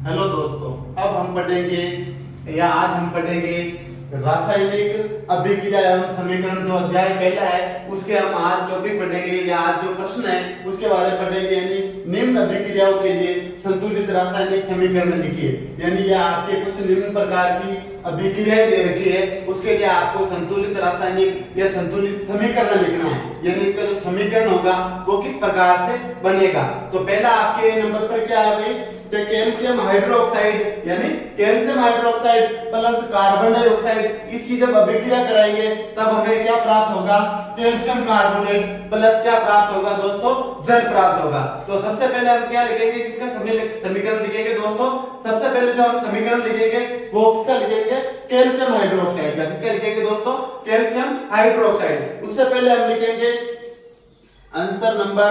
Hello दोस्तों, अब हम पढ़ेंगे या आज हम पढ़ेंगे रासायनिक अभिक्रिया एवं समीकरण। जो अध्याय पहला है उसके हम आज टॉपिक पढ़ेंगे या आज जो प्रश्न है उसके बारे में पढ़ेंगे। यानी निम्न अभिक्रियाओं के लिए संतुलित रासायनिक समीकरण लिखिए। यानी ये आपके कुछ निम्न प्रकार की अभिक्रियाएं दे रखी है, उसके लिए आपको संतुलित रासायनिक या संतुलित समीकरण लिखना है। यानी इसका जो समीकरण होगा वो किस प्रकार से बनेगा। तो पहला आपके नंबर पर क्या है भाई, तो कैल्शियम हाइड्रोक्साइड यानी calcium hydroxide plus carbon dioxide, इसकी जब अभिक्रिया कराएंगे तब हमें क्या प्राप्त होगा, कैल्शियम कार्बोनेट प्लस क्या प्राप्त होगा दोस्तों, जल प्राप्त होगा। तो सबसे पहले हम क्या लिखेंगे, किसका समीकरण लिखेंगे दोस्तों। सबसे पहले जो हम समीकरण लिखेंगे वो किसका लिखेंगे, कैल्शियम हाइड्रोक्साइड का। किसका लिखेंगे दोस्तों, कैल्शियम हाइड्रोक्साइड। उससे पहले हम लिखेंगे आंसर नंबर।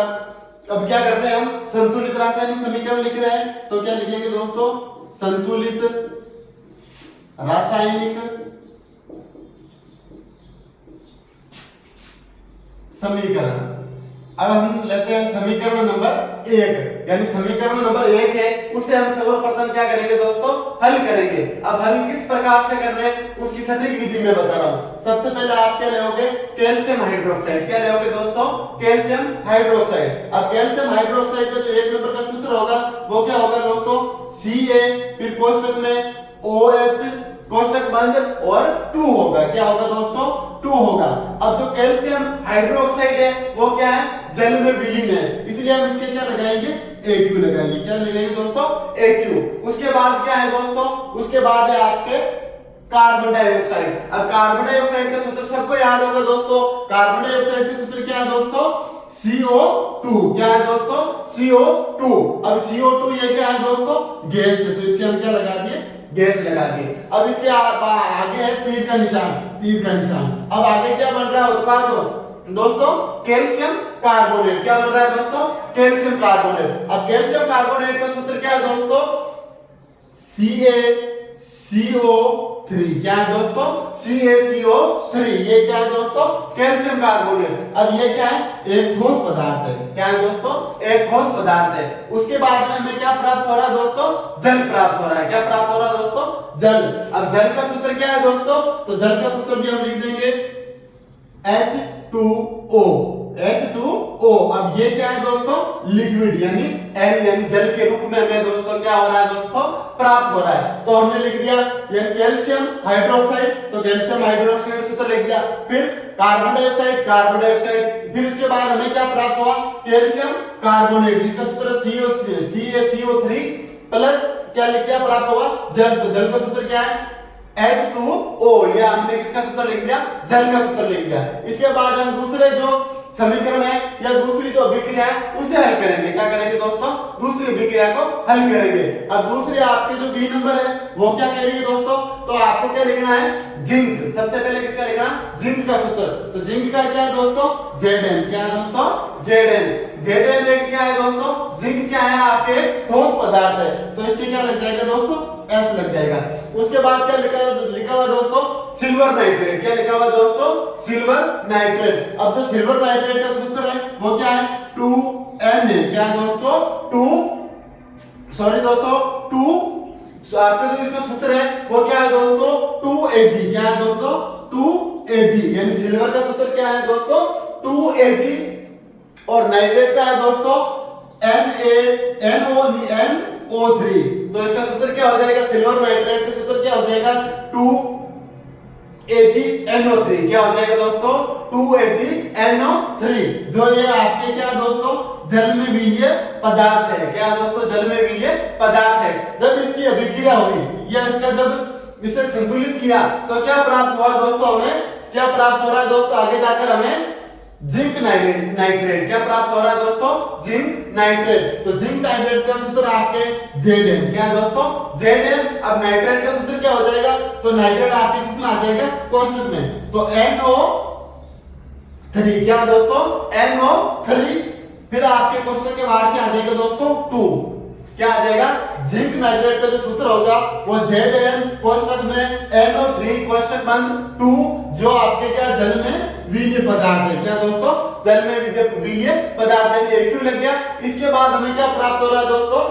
अब क्या कर रहे हैं हम, संतुलित रासायनिक समीकरण लिख रहे हैं, तो क्या लिखेंगे दोस्तों, संतुलित रासायनिक समीकरण। अब हम लेते हैं समीकरण नंबर 1, यानी समीकरण नंबर 1 है, उसे हम सर्वप्रथम क्या करेंगे दोस्तों, हल करेंगे। अब हल किस प्रकार से करना है उसकी सटीक विधि में बता रहा हूं। सबसे पहले आप क्या लेओगे, कैल्शियम हाइड्रोक्साइड। क्या लेओगे दोस्तों, कैल्शियम हाइड्रोक्साइड। अब कैल्शियम हाइड्रोक्साइड का जो 1 नंबर का सूत्र होगा वो क्या होगा दोस्तों, Ca फिर कोष्टक में OH कोष्टक बंद और 2 होगा। क्या होगा दोस्तों, 2 होगा। अब जो कैल्शियम हाइड्रोक्साइड है वो क्या है, जल में विलीन है, इसलिए हम इसके क्या लगाएंगे, Aq लगाएंगे। क्या लगाएंगे दोस्तों, Aq। उसके बाद क्या है दोस्तों, उसके बाद है आपके कार्बन डाइऑक्साइड। अब कार्बन डाइऑक्साइड का सूत्र सबको याद होगा दोस्तों। कार्बन डाइऑक्साइड का सूत्र क्या है दोस्तों, CO2। क्या है दोस्तों, CO2। अब CO2 ये क्या है दोस्तों, गैस है, तो इसके हम क्या लगा दिए, गैस लगा दिए। अब इसके आगे है तीर का निशान, तीर का निशान। अब आगे क्या बन रहा है उत्पाद दोस्तों, कैल्शियम कार्बोनेट। क्या बन रहा है दोस्तों, कैल्शियम कार्बोनेट। अब कैल्शियम कार्बोनेट का सूत्र क्या है दोस्तों, CaCO3। क्या है दोस्तों, CaCO3। ये क्या है दोस्तों, कैल्शियम कार्बोनेट। अब ये क्या है, एक ठोस पदार्थ है। क्या है दोस्तों, एक ठोस पदार्थ है। उसके बाद में हमें क्या प्राप्त हो रहा है दोस्तों, जल प्राप्त हो रहा है। क्या प्राप्त हो रहा है दोस्तों, जल। अब जल का सूत्र क्या है दोस्तों, तो जल का सूत्र भी हम लिख देंगे H2O। H2O। अब ये क्या है दोस्तों, लिक्विड यानी N यानी जल के रूप में हमें दोस्तों क्या हो रहा है दोस्तों, प्राप्त हो रहा है। तो हमने लिख दिया ये कैल्शियम हाइड्रोक्साइड, तो कैल्शियम हाइड्रोक्साइड सूत्र लिख दिया। फिर कार्बन डाइऑक्साइड, कार्बन डाइऑक्साइड। फिर उसके बाद हमें क्या प्राप्त हुआ, कैल्शियम कार्बोनेट, जिसका सूत्र CaCO3 प्लस क्या प्राप्त हुआ, जल। तो जल का सूत्र क्या है, H2O। ये हमने किसका सूत्र लिख दिया, जल का सूत्र लिख दिया। इसके बाद हम दूसरे जो समीकरण है या दूसरी जो अभिक्रिया है उसे हल करेंगे। क्या करेंगे दोस्तों, दूसरी अभिक्रिया को हल करेंगे। अब दूसरी आपके जो बी नंबर है वो क्या कह रही है दोस्तों, तो आपको क्या लिखना है, जिंक। सबसे पहले किसका लिखना, जिंक का सूत्र। तो जिंक का क्या है दोस्तों, Zn। क्या है दोस्तों, Zn। Zn एक क्या है दोस्तों, जिंक क्या है आपके ठोस पदार्थ है, तो इसके क्या लग जाएगा दोस्तों, S लग जाएगा। उसके बाद क्या लिखा हुआ दोस्तों, सिल्वर नाइट्रेट। क्या लिखा हुआ दोस्तों, सिल्वर नाइट्रेट। अब जो सिल्वर नाइट्रेट का सूत्र है वो क्या है, 2Na। क्या है दोस्तों, 2 आपके जो इसका सूत्र है वो क्या है दोस्तों, 2Ag। क्या है दोस्तों, 2Ag। यानी सिल्वर का सूत्र क्या है दोस्तों, 2Ag। और नाइट्रेट का है दोस्तों NaNO3। तो इसका सूत्र क्या हो जाएगा, सिल्वर नाइट्रेट का सूत्र क्या हो जाएगा, 2AgNO3। क्या हो जाएगा दोस्तों, 2AgNO3। जो ये आपके क्या दोस्तों, जल में विलीय पदार्थ है। क्या दोस्तों, जल में विलीय पदार्थ है। जब इसकी अभिक्रिया हुई या इसका जब इसे संतुलित किया तो क्या प्राप्त हुआ दोस्तों, हमें क्या प्राप्त हो रहा है दोस्तों, आगे जाकर हमें जिंक नाइट्रेट। क्या प्राप्त हो रहा है दोस्तों, जिंक नाइट्रेट। तो जिंक नाइट्रेट का सूत्र आपके Zn। क्या है दोस्तों, Zn। अब नाइट्रेट का सूत्र क्या हो जाएगा, तो नाइट्रेट आपके किसमें आ जाएगा, कोष्टक में, तो NO3। क्या दोस्तों, NO3। फिर आपके कोष्टक के बाहर क्या आ जाएगा दोस्तों, 2। क्या आ जाएगा, जिंक नाइट्रेट का जो सूत्र होगा वो Zn कोष्टक में NO3 कोष्टक बंद 2, जो आपके क्या जल में विलीय पदार्थ है। क्या दोस्तों, जल में विलीय पदार्थ है, Aq लग गया। इसके बाद हमें क्या प्राप्त हो रहा है दोस्तों,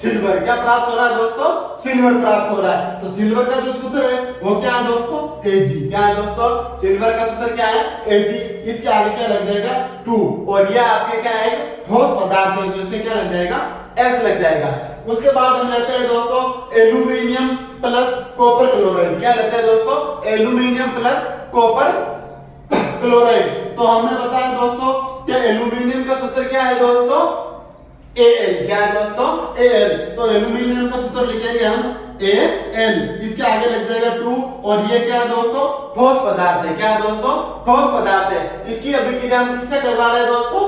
सिल्वर। क्या प्राप्त हो रहा है दोस्तों? सिल्वर प्राप्त हो रहा है। तो सिल्वर का जो सूत्र है वो क्या है दोस्तों? Ag। क्या है दोस्तों? सिल्वर का सूत्र क्या है? Ag। इसके आगे क्या लग जाएगा? 2। और ये आपके क्या है? ठोस पदार्थ है, जो इसके क्या लग जाएगा? S लग जाएगा। उसके बाद हम लेते हैं दोस्तों एल्यूमिनियम प्लस कॉपर क्लोराइड। क्या लेते हैं दोस्तों? Aluminium plus copper chloride. तो हमने बताया दोस्तों कि एल्यूमिनियम का सूत्र क्या है दोस्तों? Al। क्या है दोस्तों? Al। तो एल्यूमिनियम का सूत्र लिखेंगे हम Al। इसके आगे लग जाएगा 2। और ये क्या है दोस्तों? ठोस पदार्थ है। क्या है दोस्तों? ठोस पदार्थ है। इसकी अभिक्रिया हम किससे करवा रहे हैं दोस्तों?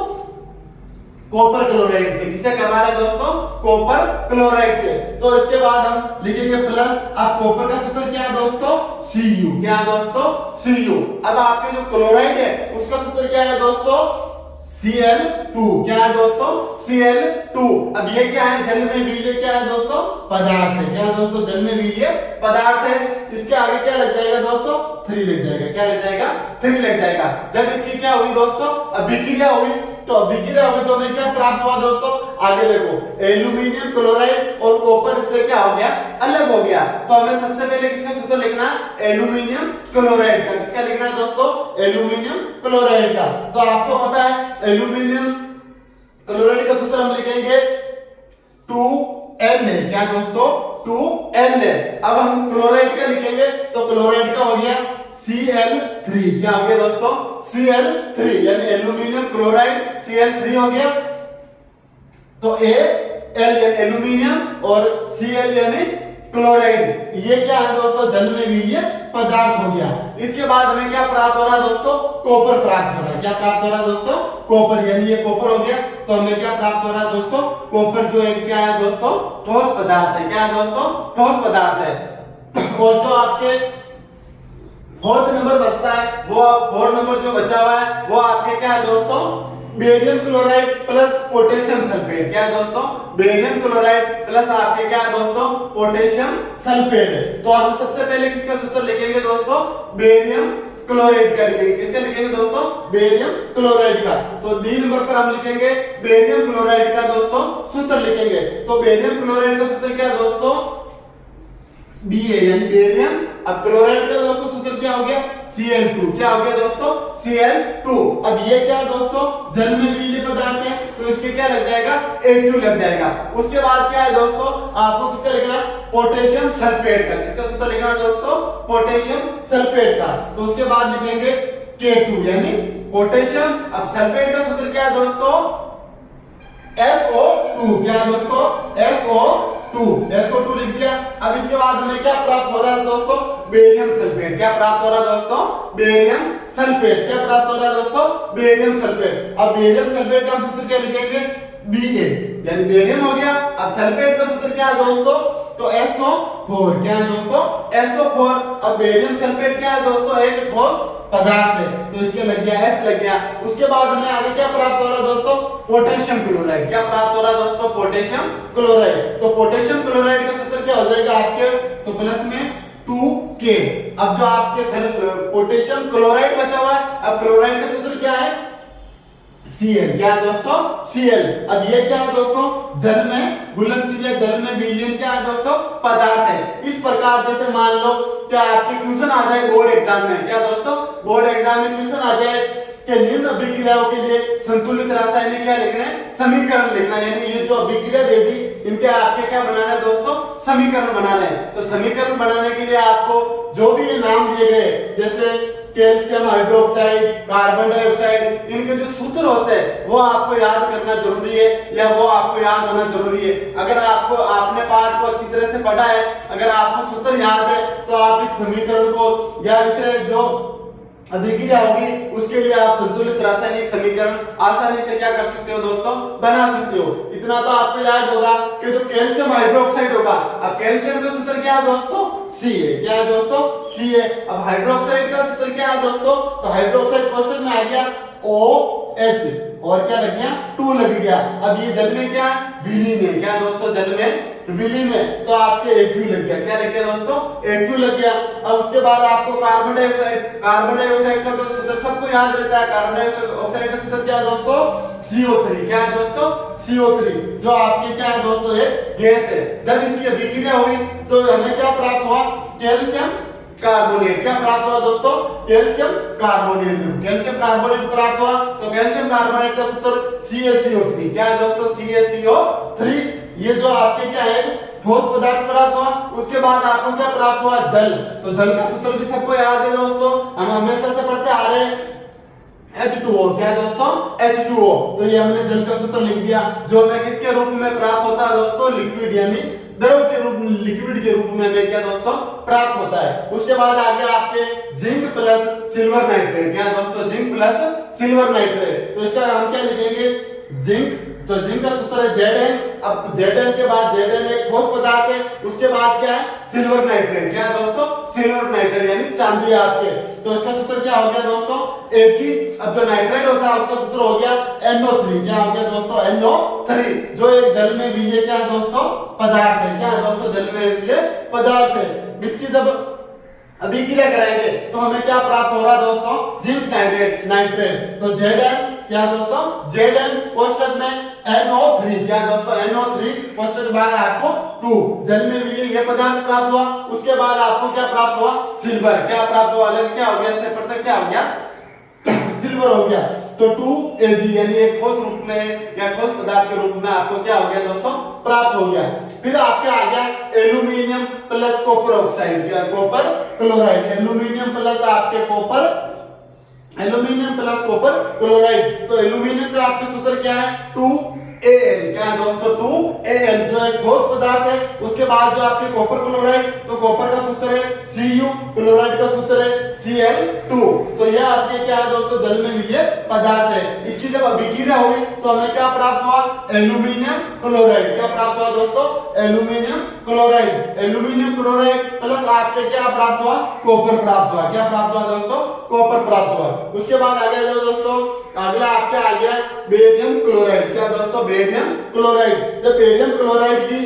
कॉपर क्लोराइड से। किससे करवा रहे हैं दोस्तों? कॉपर क्लोराइड से। तो इसके बाद हम लिखेंगे प्लस। अब कॉपर का सूत्र क्या है दोस्तों? Cu। क्या है दोस्तों? Cu। अब आपके जो क्लोराइड है उसका सूत्र क्या है दोस्तों? Cl2। क्या है दोस्तों? Cl2। अब ये क्या है? जल में वीर्य क्या है दोस्तों? पदार्थ है। क्या है दोस्तों? जल में वीर्य पदार्थ है। इसके आगे क्या लग जाएगा दोस्तों? 3 लग जाएगा। क्या लग जाएगा? 3 लग जाएगा। जब इसकी क्या हुई दोस्तों? अभिक्रिया हुई। तो अभिक्रिया हुई तो हमें क्या प्राप्त हुआ दोस्तों? आगे देखो, एल्यूमिनियम क्लोराइड और कॉपर इससे क्या हो गया? अलग हो गया। तो हमें सबसे पहले किसका सूत्र लिखना है? एल्यूमिनियम क्लोराइड का। किसका लिखना है दोस्तों? एल्यूमिनियम क्लोराइड का। तो आपको पता है एल्यूमिनियम क्लोराइड का सूत्र हम लिखेंगे 2Na। क्या दोस्तों? 2Na। अब हम क्लोराइड का लिखेंगे तो क्लोराइड का हो गया Cl3। क्या हो गया दोस्तों? Cl3 यानी एल्यूमिनियम क्लोराइड Cl3 हो गया। तो Al यानी एल्यूमिनियम और Cl यानी क्लोराइड। ये क्या है दोस्तों? जल में वीर्य पदार्थ हो गया। इसके बाद हमें क्या प्राप्त हो रहा है दोस्तों? कॉपर प्राप्त हो रहा है। क्या प्राप्त हो रहा है दोस्तों? कॉपर। यानी ये कॉपर हो गया। तो हमें क्या प्राप्त हो रहा है दोस्तों? कॉपर जो एक क्या है दोस्तों? ठोस पदार्थ है। क्या है दोस्तों? ठोस पदार्थ है। और जो आपके फोर्थ नंबर बचता है वो फोर्थ नंबर जो बचा हुआ है वो आपके क्या है दोस्तों? Barium chloride plus potassium sulphate. क्या है दोस्तों? बेरियम क्लोराइड प्लस आपके क्या है दोस्तों? Potassium sulphate. तो हम सबसे पहले किसका सूत्र लिखेंगे दोस्तों? बेरियम क्लोराइड का लिखेंगे। किसका लिखेंगे दोस्तों? बेरियम क्लोराइड का। तो डी नंबर पर हम लिखेंगे बेरियम क्लोराइड का दोस्तों सूत्र लिखेंगे। तो बेरियम क्लोराइड का सूत्र क्या है दोस्तों? Ba यानी बेरियम। अब क्लोराइड का दोस्तों सूत्र क्या हो गया? Cl2। क्या हो गया दोस्तों? Cl2। अब ये क्या है दोस्तों? जल में विलीय पदार्थ है तो इसके क्या लग जाएगा? H2 लग जाएगा। उसके बाद क्या है दोस्तों? आपको किसका लिखना है? पोटेशियम सल्फेट का। किसका सूत्र लिखना है दोस्तों? पोटेशियम सल्फेट का। तो उसके बाद लिखेंगे K2 यानी पोटेशियम। अब सल्फेट का सूत्र क्या है दोस्तों? SO2। क्या है दोस्तों? SO2 लिख दिया। अब इसके बाद हमें क्या प्राप्त हो रहा है दोस्तों? Barium sulphate. क्या प्राप्त हो रहा है दोस्तों? Barium sulphate. क्या प्राप्त हो रहा है दोस्तों? Barium sulphate. अब बेरियम सल्फेट का हम सूत्र क्या लिखेंगे? Ba यानी बेरियम हो गया। अब सल्फेट का सूत्र क्या है दोस्तों? तो SO4। क्या है दोस्तों? SO4। अब बेरियम सल्फेट क्या है दोस्तों? एक ठोस पदार्थ है तो इसके लग गया S लग गया। उसके बाद हमें आगे क्या प्राप्त हो रहा है दोस्तों? Potassium chloride. क्या प्राप्त हो रहा है दोस्तों? Potassium chloride. तो पोटेशियम क्लोराइड का सूत्र क्या हो जाएगा आपके? तो प्लस में 2K। अब जो आपके पोटेशियम क्लोराइड बचा हुआ है, अब क्लोराइड का सूत्र क्या है? Cl। क्या है दोस्तों? Cl। अब ये क्या है दोस्तों? जल में घुलनशील या जल में विलीन क्या है दोस्तों? पदार्थ है। इस प्रकार जैसे मान लो क्या आपके क्वेश्चन आ जाए बोर्ड एग्जाम में। क्या दोस्तों? बोर्ड एग्जाम में क्वेश्चन आ जाए कि निम्न अभिक्रियाओं के लिए संतुलित रासायनिक क्या लिखना है? समीकरण लिखना है। यानी ये जो अभिक्रिया दे दी इनके आपके क्या बनाना है दोस्तों? समीकरण बनाना है। तो समीकरण बनाने के लिए आपको जो भी ये नाम दिए गए जैसे कैल्शियम हाइड्रोक्साइड, कार्बन डाइऑक्साइड, इनके जो सूत्र होते हैं वो आपको याद करना जरूरी है या वो आपको याद होना जरूरी है। अगर आपको आपने पाठ को अच्छी तरह से पढ़ा है, अगर आपको सूत्र याद है तो आप इस समीकरण को या इसे जो अभिक्रिया होगी उसके लिए आप संतुलित रासायनिक समीकरण आसानी से क्या कर सकते हो दोस्तों? बना सकते हो। इतना तो आपको याद होगा कि जो कैल्शियम हाइड्रोक्साइड होगा, अब कैल्शियम का सूत्र क्या है दोस्तों? Ca। क्या है दोस्तों? Ca। अब हाइड्रोक्साइड का सूत्र क्या है दोस्तों? तो हाइड्रोक्साइड कोष्ठक में आ गया OH और क्या लग गया? 2 लग गया। अब ये जल में क्या विलीन है? क्या दोस्तों? जल में विलीन है तो आपके AQ लग गया। क्या लग गया दोस्तों? AQ लग गया। अब उसके बाद आपको कार्बन डाइऑक्साइड का तो सूत्र सबको याद रहता है। कार्बन डाइऑक्साइड का सूत्र क्या है दोस्तों? CO3। क्या है दोस्तों? CO3 जो आपके क्या है दोस्तों? एक गैस है। जब इसकी अभिक्रिया हुई तो हमें क्या प्राप्त हुआ? Calcium carbonate. क्या प्राप्त हुआ दोस्तों? Calcium carbonate. कैल्शियम कार्बोनेट प्राप्त हुआ तो कैल्शियम कार्बोनेट का सूत्र CaCO3। क्या है दोस्तों? CaCO3। ये जो आपके क्या है ठोस पदार्थ प्राप्त हुआ। उसके बाद आपको क्या प्राप्त हुआ? जल। तो जल का सूत्र भी सबको याद है दोस्तों, हम हमेशा से पढ़ते आ रहे हैं। H2O। क्या है दोस्तों? H2O। तो ये हमने जल का सूत्र लिख दिया जो हमें किसके रूप में प्राप्त होता है दोस्तों? लिक्विड यानी द्रव के रूप में, लिक्विड के रूप में हमें क्या दोस्तों प्राप्त होता है। उसके बाद आ गया आपके जिंक प्लस सिल्वर नाइट्रेट। क्या दोस्तों? Zinc plus silver nitrate. तो इसका हम क्या लिखेंगे? जिंक। तो जिंक का सूत्र है Zn। अब Zn के बाद Zn एक ठोस पदार्थ है। उसके बाद क्या है? Silver nitrate. क्या है दोस्तों? सिल्वर नाइट्रेट यानी चांदी है आपके। तो इसका सूत्र क्या हो गया दोस्तों? Ag। अब जो नाइट्रेट होता है उसका सूत्र हो गया NO3। क्या हो गया दोस्तों? NO3 जो एक जल में विलीय क्या है दोस्तों? पदार्थ है। क्या है दोस्तों? जल में विलीय पदार्थ है। इसकी जब अभिक्रिया कराएंगे तो हमें क्या प्राप्त हो रहा है दोस्तों? Zinc nitrate. तो Zn क्या दोस्तों? Zn कोष्ठक में NO3। क्या दोस्तों? NO3 कोष्ठक बाहर आपको 2 जल में विलीय ये पदार्थ प्राप्त हुआ। उसके बाद आपको क्या प्राप्त हुआ? सिल्वर। क्या प्राप्त हुआ? अलग क्या हो गया? इससे पढ़ते क्या हो गया? सिल्वर हो गया। तो 2Ag यानी एक ठोस रूप में या ठोस पदार्थ के रूप में आपको क्या हो गया दोस्तों? प्राप्त हो गया। फिर आपके आ गया एल्यूमिनियम प्लस कॉपर ऑक्साइड। क्या? Copper chloride. एल्यूमिनियम प्लस आपके copper, aluminium plus copper chloride. तो एल्यूमिनियम का आपके सूत्र क्या है? 2Al। क्या है दोस्तों? 2Al जो एक ठोस पदार्थ है। उसके बाद जो आपके कॉपर क्लोराइड, तो कॉपर का सूत्र है Cu, क्लोराइड का सूत्र है Cl2। तो यह आपके क्या है दोस्तों? जल में विलीय पदार्थ है। इसकी जब अभिक्रिया हुई तो हमें क्या प्राप्त हुआ? Aluminium chloride. क्या प्राप्त हुआ दोस्तों? Aluminium chloride. Aluminium chloride plus आपके क्या प्राप्त हुआ? कॉपर प्राप्त हुआ। क्या प्राप्त हुआ दोस्तों? कॉपर प्राप्त हुआ। उसके बाद आ गया जो दोस्तों अगला आपके आ गया बेरियम क्लोराइड। क्या दोस्तों? Barium chloride. जब बेरियम क्लोराइड की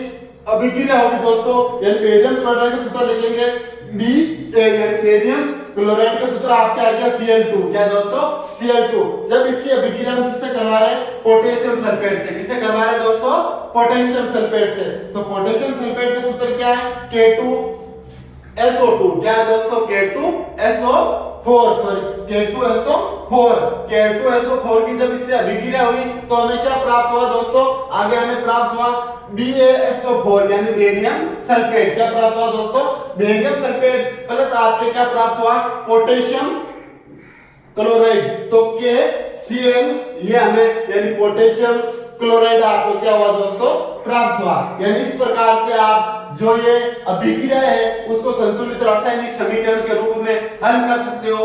अभिक्रिया होगी दोस्तों यानी बेरियम क्लोराइड का सूत्र लिखेंगे Ba यानी बेरियम क्लोराइड का सूत्र आपके आ गया Cl2। क्या दोस्तों? Cl2। जब इसकी अभिक्रिया हम किससे करवा रहे हैं? पोटेशियम सल्फेट से। किससे करवा रहे हैं दोस्तों? पोटेशियम सल्फेट से। तो पोटेशियम सल्फेट का सूत्र क्या है? K2SO2। क्या है दोस्तों? K2SO4 sorry K2SO4। K2SO4 की जब इससे अभिक्रिया हुई तो हमें क्या प्राप्त हुआ दोस्तों? आगे हमें प्राप्त हुआ BaSO4 यानी बेरियम सल्फेट। क्या प्राप्त हुआ दोस्तों? बेरियम सल्फेट प्लस आपके क्या प्राप्त हुआ? Potassium chloride. तो KCl ये हमें यानी पोटेशियम क्लोराइड आपको क्या हुआ दोस्तों? प्राप्त हुआ। यानी इस प्रकार से आप जो ये अभिक्रिया है उसको संतुलित रासायनिक समीकरण के रूप में हल कर सकते हो।